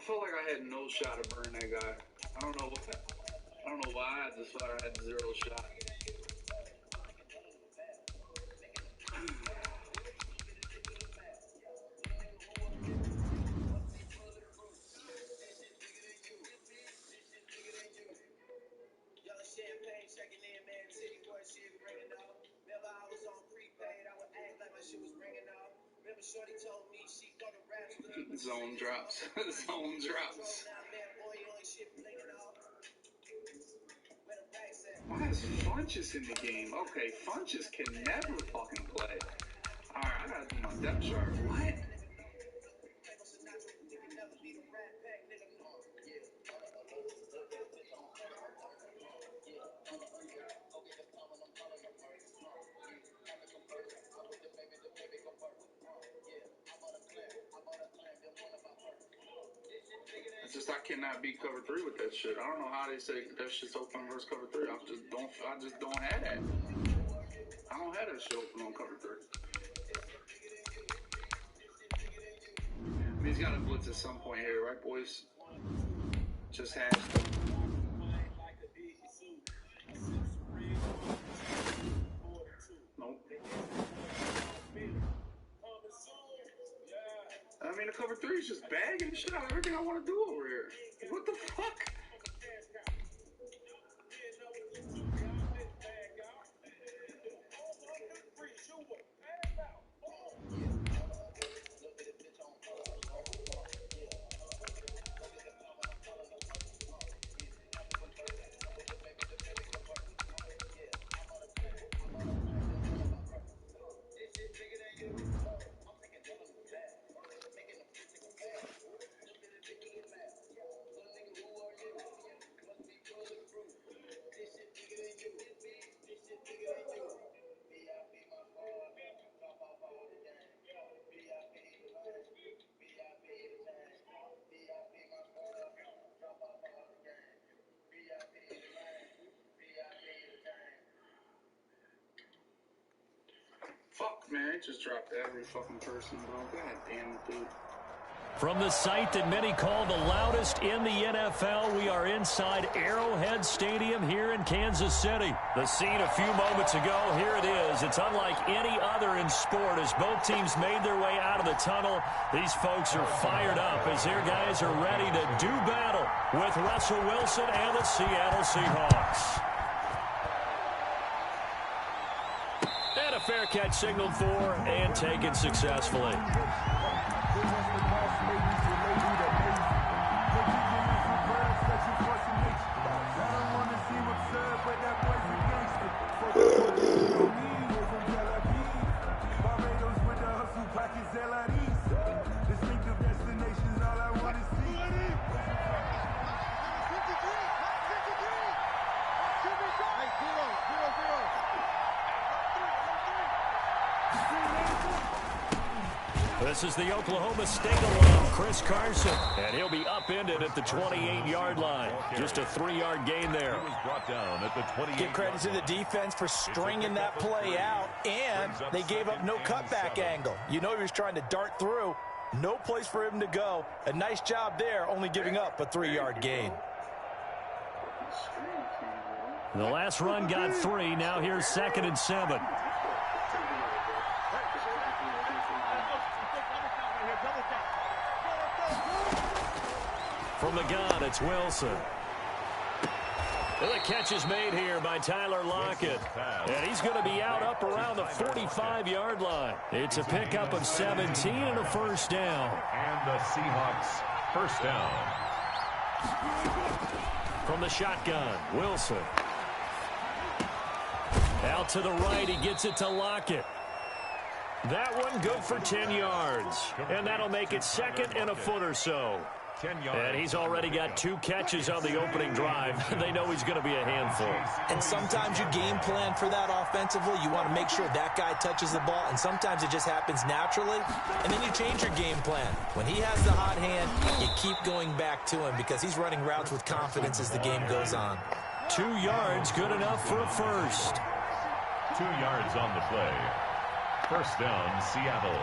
felt like I had no shot of burning that guy. I don't know why. I just thought I had 0 shot. Zone drops. Zone drops. Why is Funches in the game? Okay, Funches can never fucking play. Alright, I gotta do my depth chart. What? It's just I cannot beat cover 3 with that shit. I don't know how they say that shit's open versus cover 3. I just don't have that. I don't have that shit open on cover 3. I mean, he's got to blitz at some point here, right, boys? Just has to. Nope. I mean, the cover 3 is just bagging the shit out of everything I want to do over here. What the fuck? Fuck, man, it just dropped every fucking person, bro. God damn it, dude. From the site that many call the loudest in the NFL, we are inside Arrowhead Stadium here in Kansas City. The scene a few moments ago, here it is. It's unlike any other in sport as both teams made their way out of the tunnel. These folks are fired up as their guys are ready to do battle with Russell Wilson and the Seattle Seahawks. And a fair catch signaled for and taken successfully. This is the Oklahoma State alum, Chris Carson, and he'll be upended at the 28-yard line. Just a 3-yard gain there. He was brought down at the 28. Give credit to the defense for stringing that play out, and they gave up no cutback angle. You know he was trying to dart through. No place for him to go. A nice job there, only giving up a 3-yard gain. The last run got 3. Now here's 2nd and 7. From the gun, it's Wilson. And the catch is made here by Tyler Lockett. And he's going to be out up around the 45-yard line. It's a pickup of 17 and a first down. And the Seahawks first down. From the shotgun, Wilson. Out to the right, he gets it to Lockett. That one good for 10 yards. And that'll make it 2nd and a foot or so. 10 yards. And he's already got 2 catches on the opening drive. They know he's going to be a handful. And sometimes you game plan for that offensively. You want to make sure that guy touches the ball, and sometimes it just happens naturally. And then you change your game plan. When he has the hot hand, you keep going back to him because he's running routes with confidence as the game goes on. 2 yards, good enough for a first. 2 yards on the play. First down, Seattle.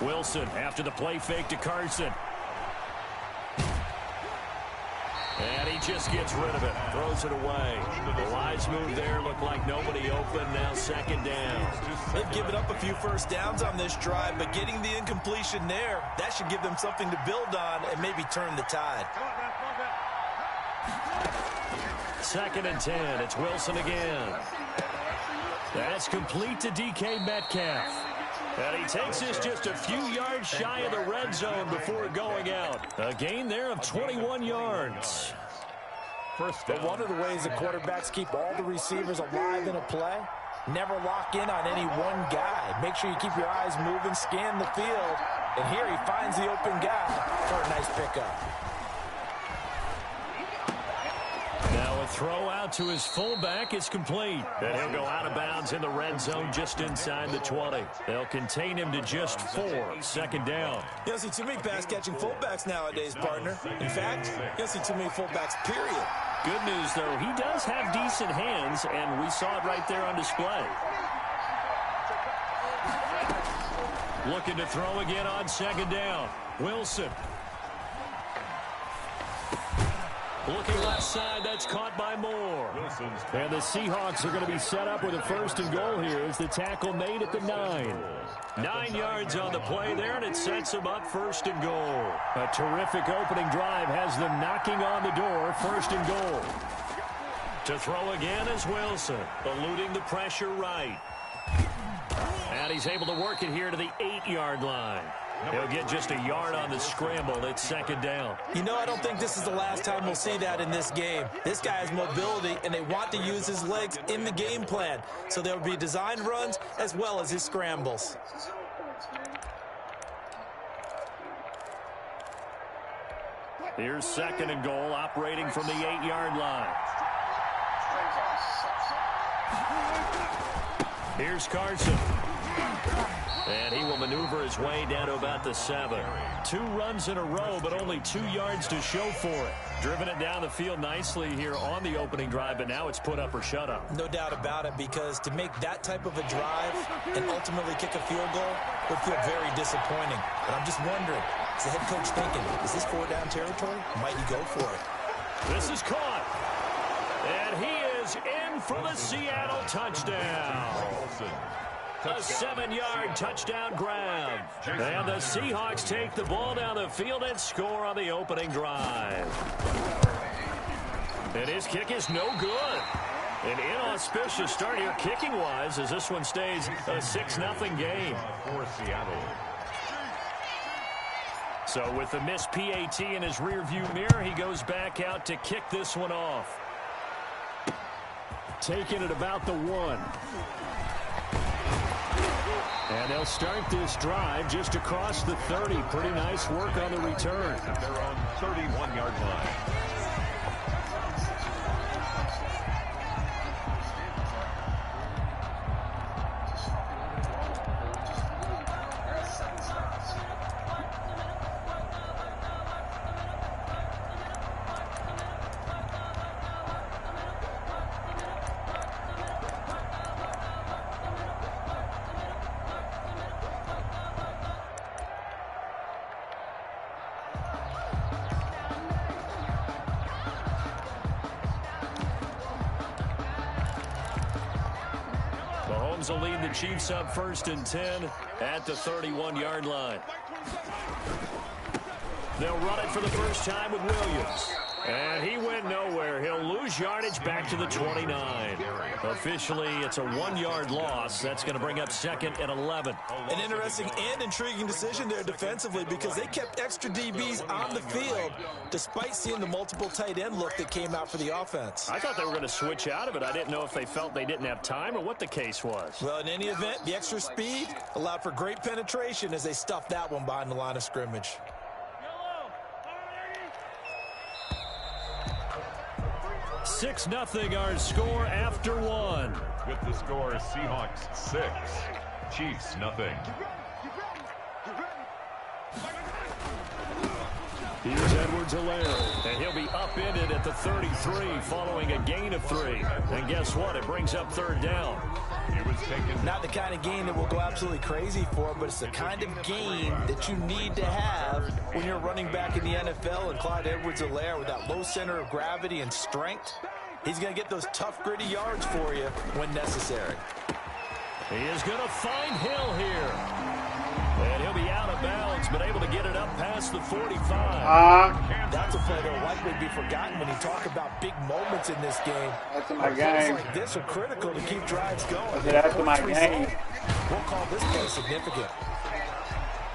Wilson after the play fake to Carson. And he just gets rid of it. Throws it away. The wise move there. Looked like nobody open. Now second down. They've given up a few first downs on this drive, but getting the incompletion there, that should give them something to build on and maybe turn the tide. 2nd and 10. It's Wilson again. That's complete to DK Metcalf. And he takes this just a few yards shy of the red zone before going out. A gain there of 21 yards. But one of the ways that quarterbacks keep all the receivers alive in a play, never lock in on any one guy. Make sure you keep your eyes moving, scan the field. And here he finds the open guy for a nice pickup. Now a throw out to his fullback is complete. And he'll go out of bounds in the red zone just inside the 20. They'll contain him to just 4. 2nd down. You don't see too many pass-catching fullbacks nowadays, partner. In fact, you don't see too many fullbacks, period. Good news, though, he does have decent hands, and we saw it right there on display. Looking to throw again on 2nd down. Wilson. Looking left side, that's caught by Moore. And the Seahawks are going to be set up with a 1st and goal here as the tackle made at the 9. 9 yards on the play there, and it sets them up 1st and goal. A terrific opening drive has them knocking on the door, 1st and goal. To throw again is Wilson, eluding the pressure right. And he's able to work it here to the 8-yard line. He'll get just a yard on the scramble. It's 2nd down. You know, I don't think this is the last time we'll see that in this game. This guy has mobility, and they want to use his legs in the game plan. So there will be designed runs as well as his scrambles. Here's 2nd and goal, operating from the 8-yard line. Here's Carson. And he will maneuver his way down to about the 7. 2 runs in a row, but only 2 yards to show for it. Driven it down the field nicely here on the opening drive, but now it's put up or shut up. No doubt about it, because to make that type of a drive and ultimately kick a field goal would feel very disappointing. But I'm just wondering, is the head coach thinking, is this 4-down territory? Might he go for it? This is caught. And he is in for the Seattle touchdown. A 7-yard touchdown grab. And the Seahawks take the ball down the field and score on the opening drive. And his kick is no good. An inauspicious start here kicking-wise as this one stays a 6-0 game. For Seattle. So with the missed PAT in his rearview mirror, he goes back out to kick this one off. Taking it about the 1. And they'll start this drive just across the 30. Pretty nice work on the return. They're on 31-yard line. Will lead the Chiefs up 1st and 10 at the 31-yard line. They'll run it for the first time with Williams. And he went nowhere. He'll lose yardage back to the 29. Officially, it's a 1-yard loss. That's going to bring up 2nd and 11. An interesting and intriguing decision there defensively, because they kept extra DBs on the field despite seeing the multiple tight end look that came out for the offense. I thought they were going to switch out of it. I didn't know if they felt they didn't have time or what the case was. Well, in any event, the extra speed allowed for great penetration as they stuffed that one behind the line of scrimmage. 6-0 our score after 1. With the score, Seahawks 6, Chiefs nothing. Here's Edwards-Helaire, and he'll be upended at the 33 following a gain of 3. And guess what? It brings up 3rd down. It was taken. Not the kind of game that we'll go absolutely crazy for, but it's the kind of game that you need to have when you're running back in the NFL. And Clyde Edwards-Helaire, with that low center of gravity and strength, he's going to get those tough, gritty yards for you when necessary. He is going to find Hill here. And he'll be out of bounds, but able to get it up past the 45. That's a play that will likely be forgotten when you talk about big moments in this game. That's my Plays game. like this are critical to keep drives going. That's my game. We'll call this play significant.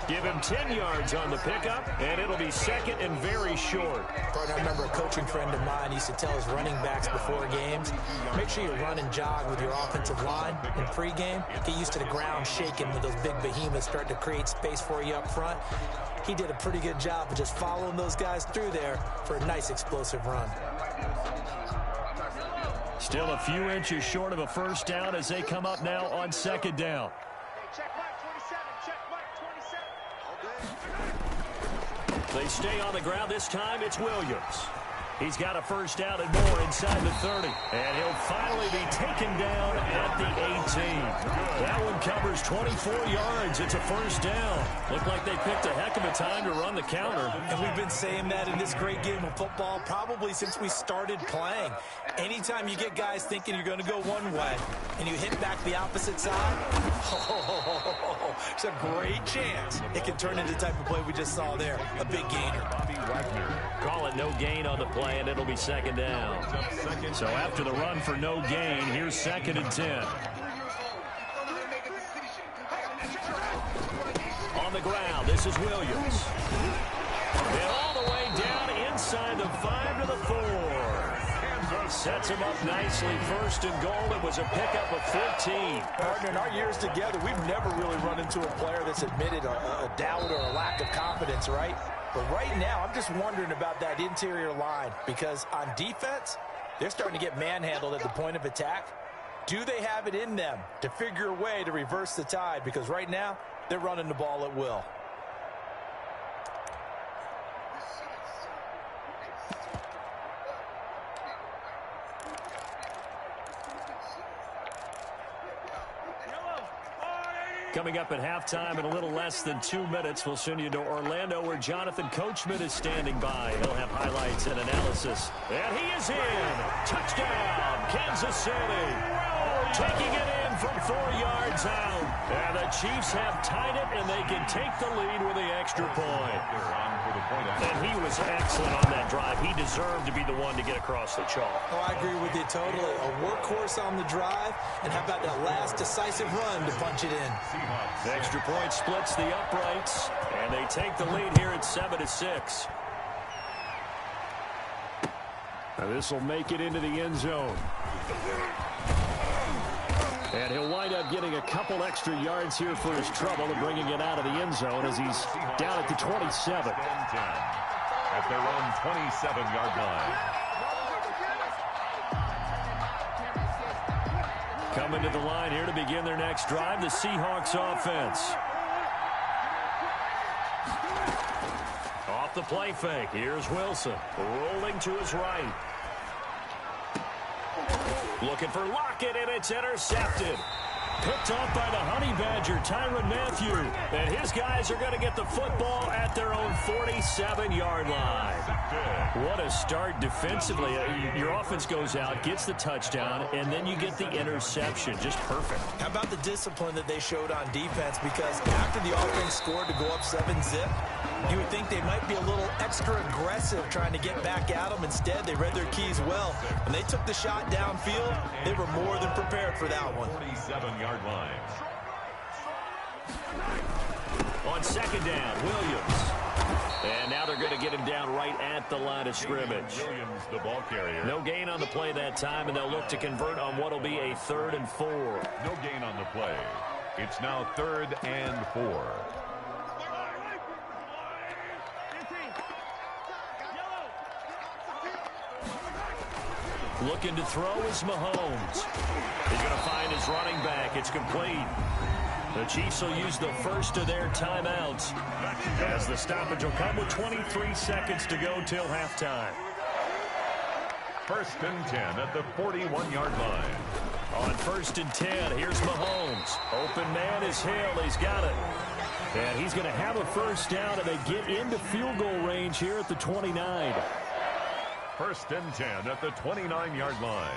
Give him 10 yards on the pickup, and it'll be second and very short. I remember a coaching friend of mine used to tell his running backs before games, make sure you run and jog with your offensive line in pregame. Get used to the ground shaking when those big behemoths start to create space for you up front. He did a pretty good job of just following those guys through there for a nice explosive run. Still a few inches short of a first down as they come up now on second down. They stay on the ground. This time it's Williams. He's got a first down and more inside the 30. And he'll finally be taken down at the 18. That one covers 24 yards. It's a first down. Looked like they picked a heck of a time to run the counter. And we've been saying that in this great game of football probably since we started playing. Anytime you get guys thinking you're going to go one way and you hit back the opposite side, it's a great chance it can turn into the type of play we just saw there, a big gainer. Call it no gain on the play, and it'll be second down. So after the run for no gain, here's second and 10. On the ground, this is Williams. And all the way down inside the 5 to the 4. Sets him up nicely. First and goal. It was a pickup of 14. Partner, in our years together, we've never really run into a player that's admitted a doubt or a lack of confidence, right? But right now, I'm just wondering about that interior line because on defense, they're starting to get manhandled at the point of attack. Do they have it in them to figure a way to reverse the tide? Because right now, they're running the ball at will. Coming up at halftime in a little less than 2 minutes, we'll send you to Orlando where Jonathan Coachman is standing by. He'll have highlights and analysis. And he is in. Touchdown, Kansas City. Taking it in from 4 yards out. And the Chiefs have tied it, and they can take the lead with the extra point. And he was excellent on that drive. He deserved to be the one to get across the chalk. Oh, I agree with you totally. A workhorse on the drive, and how about that last decisive run to punch it in? The extra point splits the uprights, and they take the lead here at 7-6. Now this will make it into the end zone. And he'll wind up getting a couple extra yards here for his trouble and bringing it out of the end zone as he's down at the 27. At their own 27-yard line. Coming to the line here to begin their next drive, the Seahawks offense. Off the play fake, here's Wilson, rolling to his right. Looking for Lockett, and it's intercepted. Picked off by the Honey Badger, Tyrann Mathieu. And his guys are going to get the football at their own 47-yard line. What a start defensively. Your offense goes out, gets the touchdown, and then you get the interception. Just perfect. How about the discipline that they showed on defense? Because after the offense scored to go up 7-zip, you would think they might be a little extra aggressive trying to get back at them. Instead, they read their keys well. When they took the shot downfield, they were more than prepared for that one. 47-yard line. On second down, Williams. And now they're going to get him down right at the line of scrimmage. Williams, the ball carrier. No gain on the play that time, and they'll look to convert on what will be a 3rd and 4. No gain on the play. It's now 3rd and 4. Looking to throw is Mahomes. He's going to find his running back. It's complete. The Chiefs will use the first of their timeouts as the stoppage will come with 23 seconds to go till halftime. 1st and 10 at the 41-yard line. On 1st and 10, here's Mahomes. Open man is Hill. He's got it. And he's going to have a first down, and they get into field goal range here at the 29. 1st and 10 at the 29-yard line.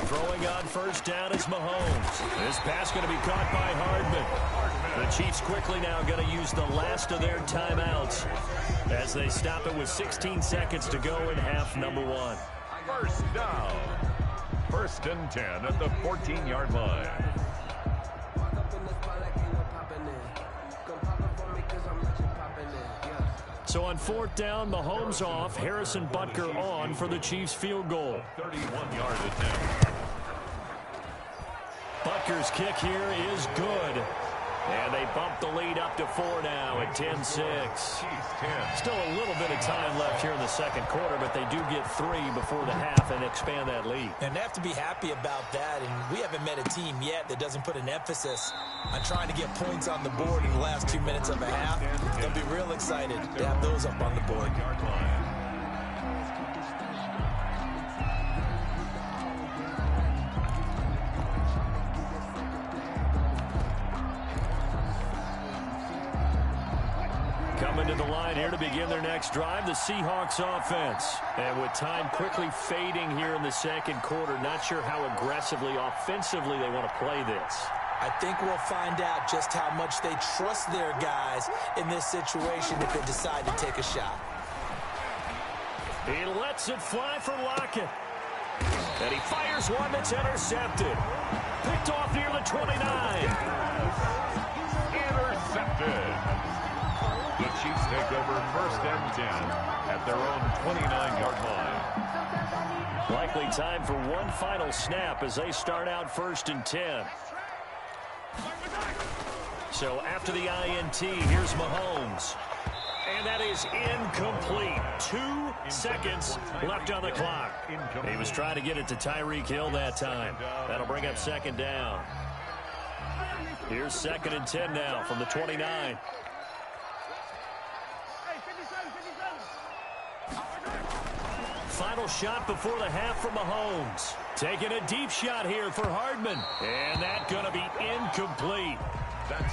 Throwing on 1st down is Mahomes. This pass going to be caught by Hardman. The Chiefs quickly now going to use the last of their timeouts as they stop it with 16 seconds to go in half number 1. 1st down. 1st and 10 at the 14-yard line. So on 4th down, Mahomes off, Harrison Butker on for the Chiefs field goal. 31-yard attempt. Butker's kick here is good. And they bump the lead up to 4 now at 10-6. Still a little bit of time left here in the second quarter, but they do get 3 before the half and expand that lead. And they have to be happy about that. And we haven't met a team yet that doesn't put an emphasis on trying to get points on the board in the last 2 minutes of a half. They'll be real excited to have those up on the board. Coming to the line here to begin their next drive, the Seahawks offense. And with time quickly fading here in the second quarter, not sure how aggressively, offensively they want to play this. I think we'll find out just how much they trust their guys in this situation if they decide to take a shot. He lets it fly for Lockett. And he fires one that's intercepted. Picked off near the 29. Intercepted. The Chiefs take over 1st and 10 at their own 29-yard line. Likely time for one final snap as they start out 1st and 10. So after the INT, here's Mahomes. And that is incomplete. 2 seconds left on the clock. He was trying to get it to Tyreek Hill that time. That'll bring up 2nd down. Here's 2nd and 10 now from the 29. Final shot before the half from Mahomes. Taking a deep shot here for Hardman. And that's going to be incomplete.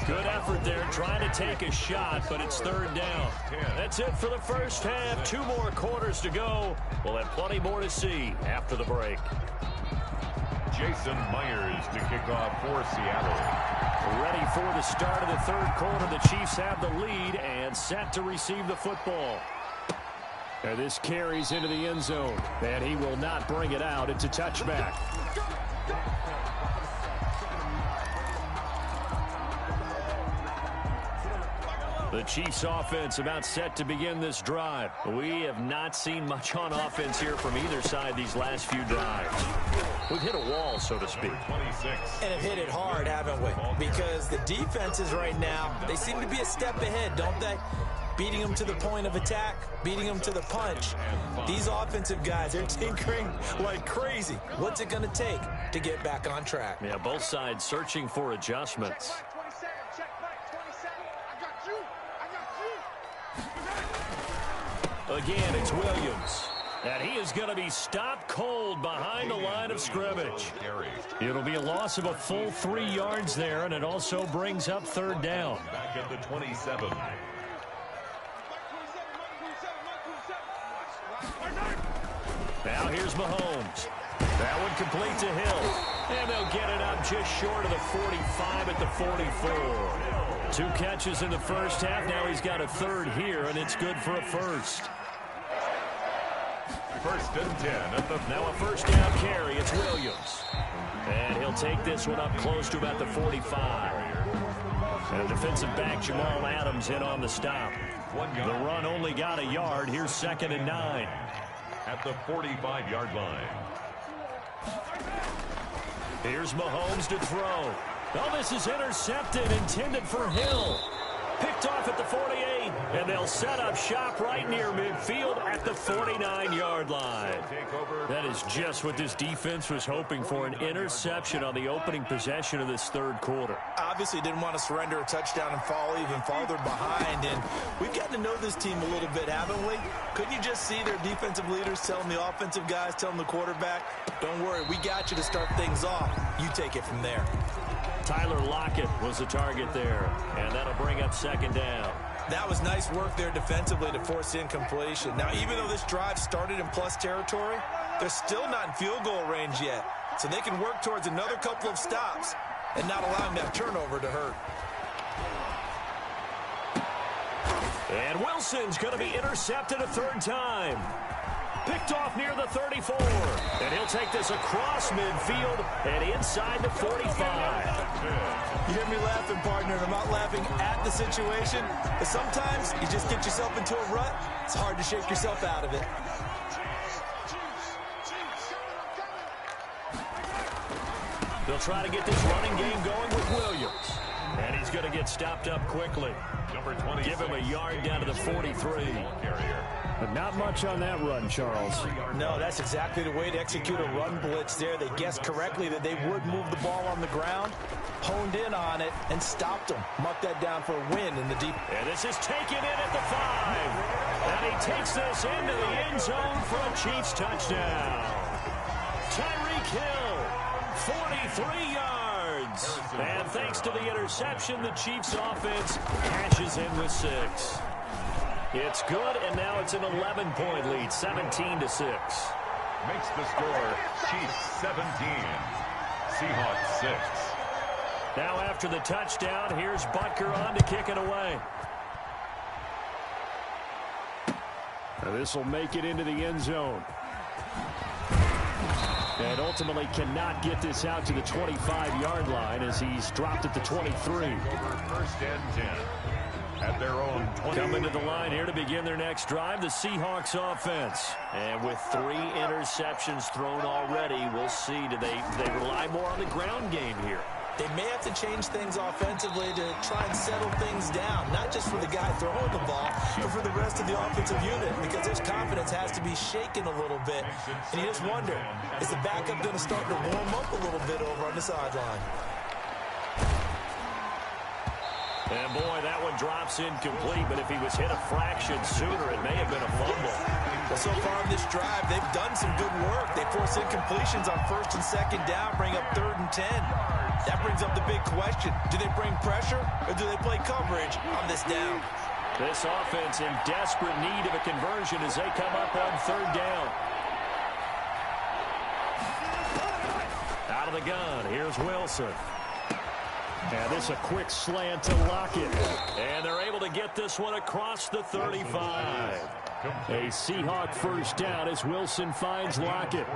Good effort there trying to take a shot, but it's 3rd down. That's it for the first half. 2 more quarters to go. We'll have plenty more to see after the break. Jason Myers to kick off for Seattle. Ready for the start of the 3rd quarter. The Chiefs have the lead and set to receive the football. And this carries into the end zone. And he will not bring it out. It's a touchback. The Chiefs offense about set to begin this drive. We have not seen much on offense here from either side these last few drives. We've hit a wall, so to speak. And have hit it hard, haven't we? Because the defenses right now, they seem to be a step ahead, don't they? Beating them to the point of attack, beating them to the punch. These offensive guys are tinkering like crazy. What's it going to take to get back on track? Yeah, both sides searching for adjustments. Again, it's Williams. And he is going to be stopped cold behind the line of scrimmage. It'll be a loss of a full 3 yards there, and it also brings up 3rd down. Back at the 27. Now here's Mahomes. That one complete to Hill. And they'll get it up just short of the 45 at the 44. 2 catches in the first half. Now he's got a 3rd here, and it's good for a 1st. 1st and 10 at the... Now a 1st down carry. It's Williams. And he'll take this one up close to about the 45. And defensive back Jamal Adams in on the stop. The run only got a yard. Here's 2nd and 9. At the 45-yard line. Here's Mahomes to throw. Oh, this is intercepted, intended for Hill. Picked off at the 48, and they'll set up shop right near midfield at the 49-yard line. That is just what this defense was hoping for, an interception on the opening possession of this third quarter. Obviously didn't want to surrender a touchdown and fall even farther behind, and we've gotten to know this team a little bit, haven't we? Couldn't you just see their defensive leaders telling the offensive guys, telling the quarterback, don't worry, we got you to start things off. You take it from there. Tyler Lockett was the target there, and that'll bring up second down. That was nice work there defensively to force incompletion. Now, even though this drive started in plus territory, they're still not in field goal range yet, so they can work towards another couple of stops and not allowing that turnover to hurt. And Wilson's going to be intercepted a third time. Picked off near the 34. And he'll take this across midfield and inside the 45. You hear me laughing, partner, and I'm not laughing at the situation, but sometimes you just get yourself into a rut. It's hard to shake yourself out of it. They'll try to get this running game going with Williams. And he's going to get stopped up quickly. Number 20. Give him a yard down to the 43. But not much on that run, Charles. No, that's exactly the way to execute a run blitz there. They guessed correctly that they would move the ball on the ground, honed in on it, and stopped them. Mark that down for a win in the deep. And this is taken in at the 5. And he takes this into the end zone for a Chiefs touchdown. Tyreek Hill, 43 yards. And thanks to the interception, the Chiefs offense cashes in with 6. It's good, and now it's an 11-point lead, 17-6. Makes the score Chiefs 17, Seahawks 6. Now after the touchdown, here's Butker on to kick it away. This will make it into the end zone. And ultimately cannot get this out to the 25-yard line as he's dropped at the 23. First and 10. At their own 20. Coming to the line here to begin their next drive, the Seahawks offense. And with 3 interceptions thrown already, we'll see. Do they rely more on the ground game here? They may have to change things offensively to try and settle things down, not just for the guy throwing the ball, but for the rest of the offensive unit, because his confidence has to be shaken a little bit. And you just wonder, is the backup going to start to warm up a little bit over on the sideline? And boy, that one drops incomplete, but if he was hit a fraction sooner, it may have been a fumble. Well, so far in this drive, they've done some good work. They force incompletions on first and second down, bring up 3rd and 10. That brings up the big question. Do they bring pressure, or do they play coverage on this down? This offense in desperate need of a conversion as they come up on 3rd down. Out of the gun, here's Wilson. And this a quick slant to Lockett. And they're able to get this one across the 35. A Seahawk first down as Wilson finds Lockett.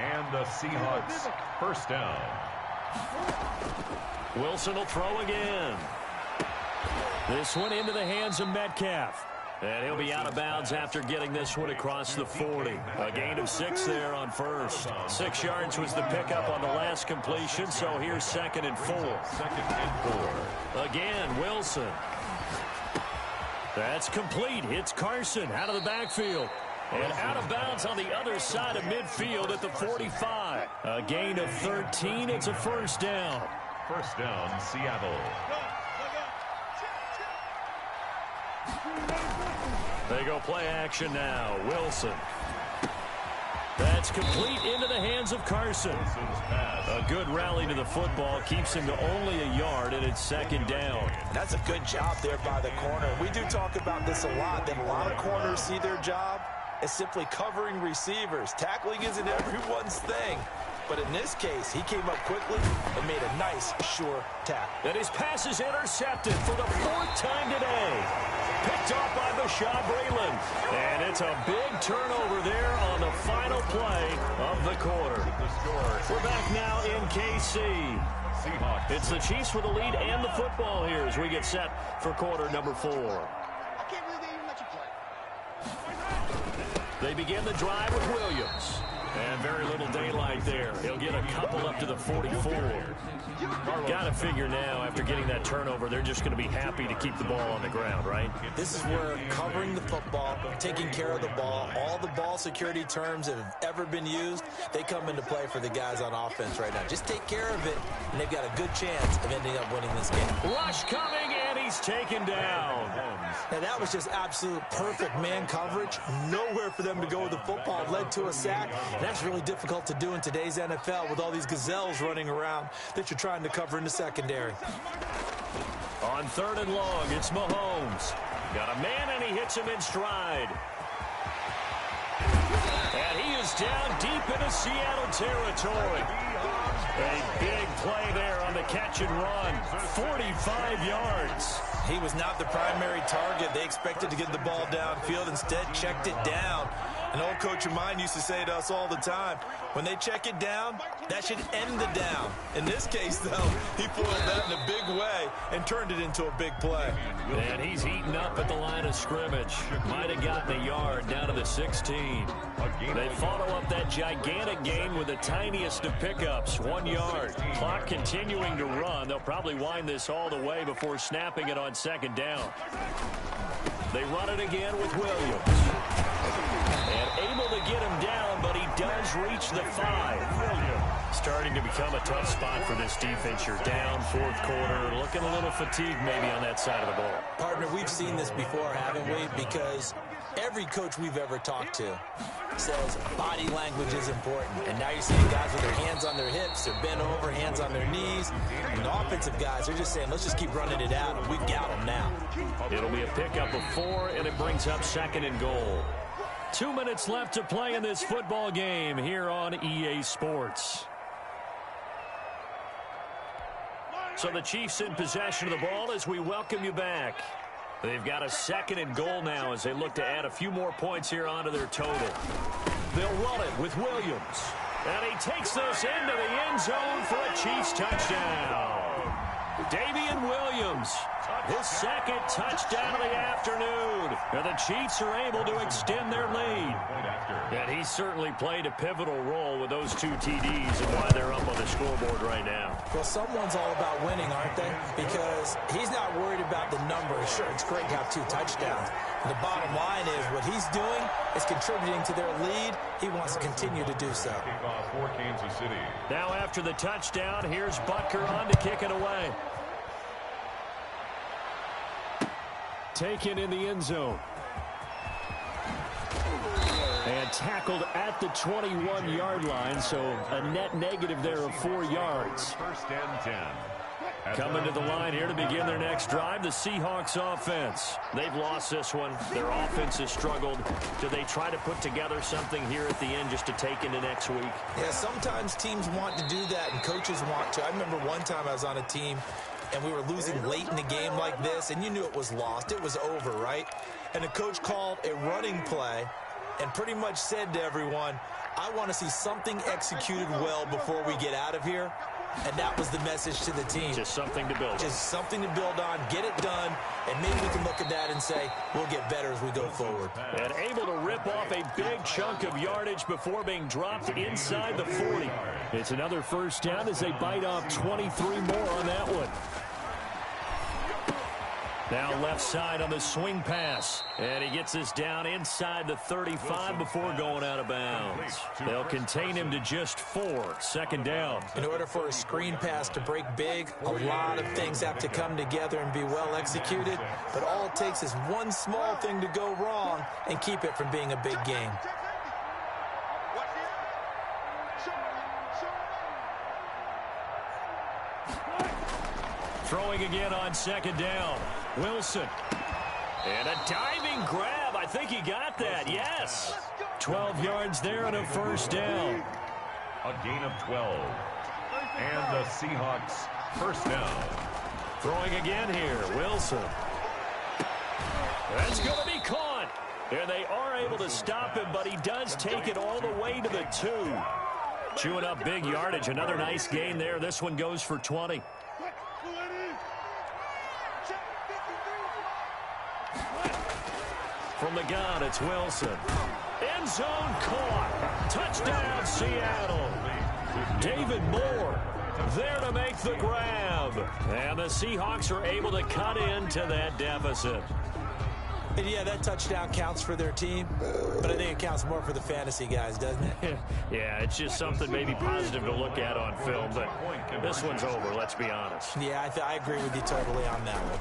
And the Seahawks first down. Wilson will throw again. This one into the hands of Metcalf. And he'll be out of bounds after getting this one across the 40. A gain of 6 there on first. 6 yards was the pickup on the last completion, so here's 2nd and 4. 2nd and 4. Again, Wilson. That's complete. Hits Carson out of the backfield. And out of bounds on the other side of midfield at the 45. A gain of 13. It's a first down. First down, Seattle. They go play action now. Wilson. That's complete into the hands of Carson. A good rally to the football keeps him to only a yard, and it's 2nd down. That's a good job there by the corner. We do talk about this a lot, that a lot of corners see their job as simply covering receivers. Tackling isn't everyone's thing. But in this case, he came up quickly and made a nice, sure tackle. And his pass is intercepted for the 4th time today. Picked off by Bashaud Breeland. And it's a big turnover there on the final play of the quarter. We're back now in KC. It's the Chiefs with the lead and the football here as we get set for quarter number 4. They begin the drive with Williams. And very little daylight there. He'll get a couple up to the 44. Got to figure now, after getting that turnover, they're just going to be happy to keep the ball on the ground, right? This is where covering the football, taking care of the ball, all the ball security terms that have ever been used, they come into play for the guys on offense right now. Just take care of it, and they've got a good chance of ending up winning this game. Rush coming, and he's taken down. Now, that was just absolute perfect man coverage. Nowhere for them to go with the football. It led to a sack. And that's really difficult to do in today's NFL with all these gazelles running around that you're trying to cover in the secondary. On 3rd and long, it's Mahomes. Got a man, and he hits him in stride. And he is down deep into Seattle territory. A big play there on the catch and run. 45 yards. He was not the primary target. They expected to get the ball downfield. Instead, checked it down. An old coach of mine used to say to us all the time, when they check it down, that should end the down. In this case, though, he foiled that in a big way and turned it into a big play. And he's eaten up at the line of scrimmage. Might have gotten a yard down to the 16. They follow up that gigantic gain with the tiniest of pickups, 1 yard. Clock continuing to run. They'll probably wind this all the way before snapping it on 2nd down. They run it again with Williams. And able to get him down, but he does reach the 5. Starting to become a tough spot for this defense. You're down 4th quarter, looking a little fatigued maybe on that side of the ball. Partner, we've seen this before, haven't we? Because every coach we've ever talked to says body language is important. And now you're seeing guys with their hands on their hips, they're bent over, hands on their knees. And the offensive guys are just saying, let's just keep running it out, and we've got them now. It'll be a pickup of 4, and it brings up 2nd and goal. 2 minutes left to play in this football game here on EA Sports. So the Chiefs in possession of the ball as we welcome you back. They've got a 2nd and goal now as they look to add a few more points here onto their total. They'll run it with Williams. And he takes this into the end zone for a Chiefs touchdown. Damian Williams, his 2nd touchdown of the afternoon. And the Chiefs are able to extend their lead. And he certainly played a pivotal role with those 2 TDs and why they're up on the scoreboard right now. Well, someone's all about winning, aren't they? Because he's not worried about the numbers. Sure, it's great to have 2 touchdowns. The bottom line is what he's doing is contributing to their lead. He wants to continue to do so. For Kansas City. Now after the touchdown, here's Butker on to kick it away. Taken in the end zone. And tackled at the 21-yard line, so a net negative there of 4 yards. 1st and 10. Coming to the line here to begin their next drive, the Seahawks offense. They've lost this one. Their offense has struggled. Do they try to put together something here at the end just to take into next week? Yeah, sometimes teams want to do that and coaches want to. I remember one time I was on a team and we were losing late in the game like this, and you knew it was lost. It was over, right? And the coach called a running play and pretty much said to everyone, I want to see something executed well before we get out of here. And that was the message to the team. Just something to build on. Just something to build on, get it done, and maybe we can look at that and say, we'll get better as we go forward. And able to rip off a big chunk of yardage before being dropped inside the 40. It's another 1st down as they bite off 23 more on that one. Now left side on the swing pass. And he gets this down inside the 35 before going out of bounds. They'll contain him to just 4. 2nd down. In order for a screen pass to break big, a lot of things have to come together and be well executed. But all it takes is one small thing to go wrong and keep it from being a big game. Throwing again on 2nd down. Wilson. And a diving grab. I think he got that. Yes. 12 yards there and a 1st down. A gain of 12. And the Seahawks 1st down. Throwing again here. Wilson. That's going to be caught. And they are able to stop him, but he does take it all the way to the 2. Chewing up big yardage. Another nice gain there. This one goes for 20. From the gun, it's Wilson. End end zone, caught. Touchdown, Seattle. David Moore there to make the grab. And the Seahawks are able to cut into that deficit. And yeah, that touchdown counts for their team, but I think it counts more for the fantasy guys, doesn't it? Yeah, it's just something maybe positive to look at on film, but this one's over, let's be honest. Yeah, I agree with you totally on that one.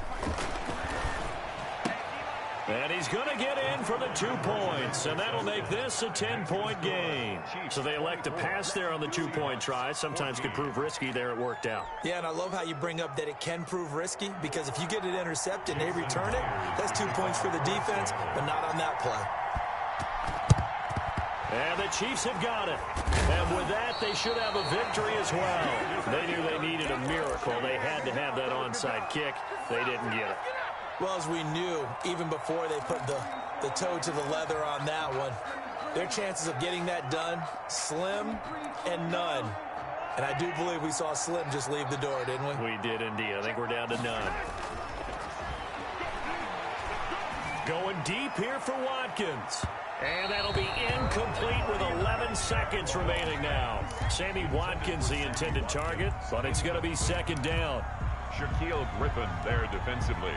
And he's going to get in for the 2 points, and that'll make this a 10-point game. So they elect to pass there on the 2-point try. Sometimes could prove risky. There it worked out. Yeah, and I love how you bring up that it can prove risky, because if you get it intercepted and they return it, that's 2 points for the defense, but not on that play. And the Chiefs have got it. And with that, they should have a victory as well. They knew they needed a miracle. They had to have that onside kick. They didn't get it. Well, as we knew, even before they put the toe to the leather on that one, their chances of getting that done, slim and none. And I do believe we saw Slim just leave the door, didn't we? We did indeed. I think we're down to none. Going deep here for Watkins. And that'll be incomplete with 11 seconds remaining now. Sammy Watkins, the intended target, but it's going to be second down. Shaquille Griffin there defensively.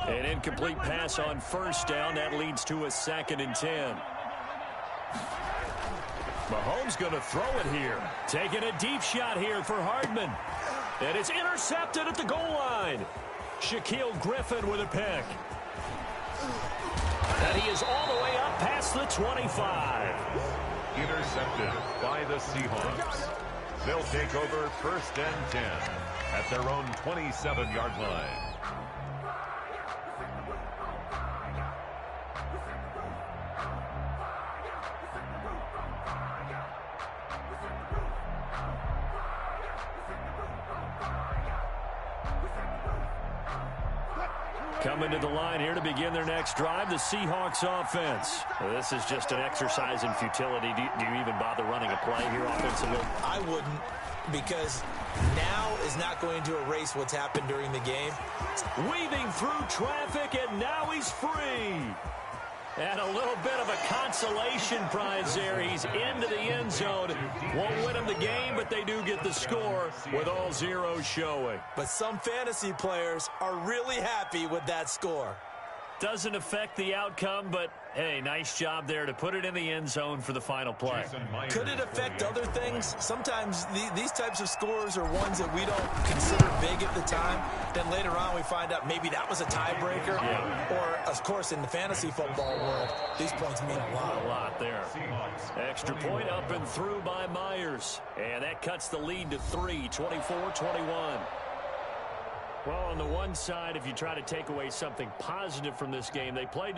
An incomplete pass on first down. That leads to a 2nd and 10. Mahomes going to throw it here. Taking a deep shot here for Hardman. And it's intercepted at the goal line. Shaquille Griffin with a pick. And he is all the way up past the 25. Intercepted by the Seahawks. They'll take over 1st and 10 at their own 27-yard line. Coming to the line here to begin their next drive, the Seahawks offense. Well, this is just an exercise in futility. Do you even bother running a play here offensively? I wouldn't, because now is not going to erase what's happened during the game. Weaving through traffic, and now he's free. And a little bit of a consolation prize there. He's into the end zone. Won't win him the game, but they do get the score with all zeros showing. But some fantasy players are really happy with that score. Doesn't affect the outcome, but, hey, nice job there to put it in the end zone for the final play. Could it affect other things? Sometimes these types of scores are ones that we don't consider big at the time. Then later on we find out maybe that was a tiebreaker. Yeah. Or, of course, in the fantasy football world, these points mean a lot. A lot there. Extra point up and through by Myers. And that cuts the lead to 3, 24-21. Well, on the one side, if you try to take away something positive from this game, they played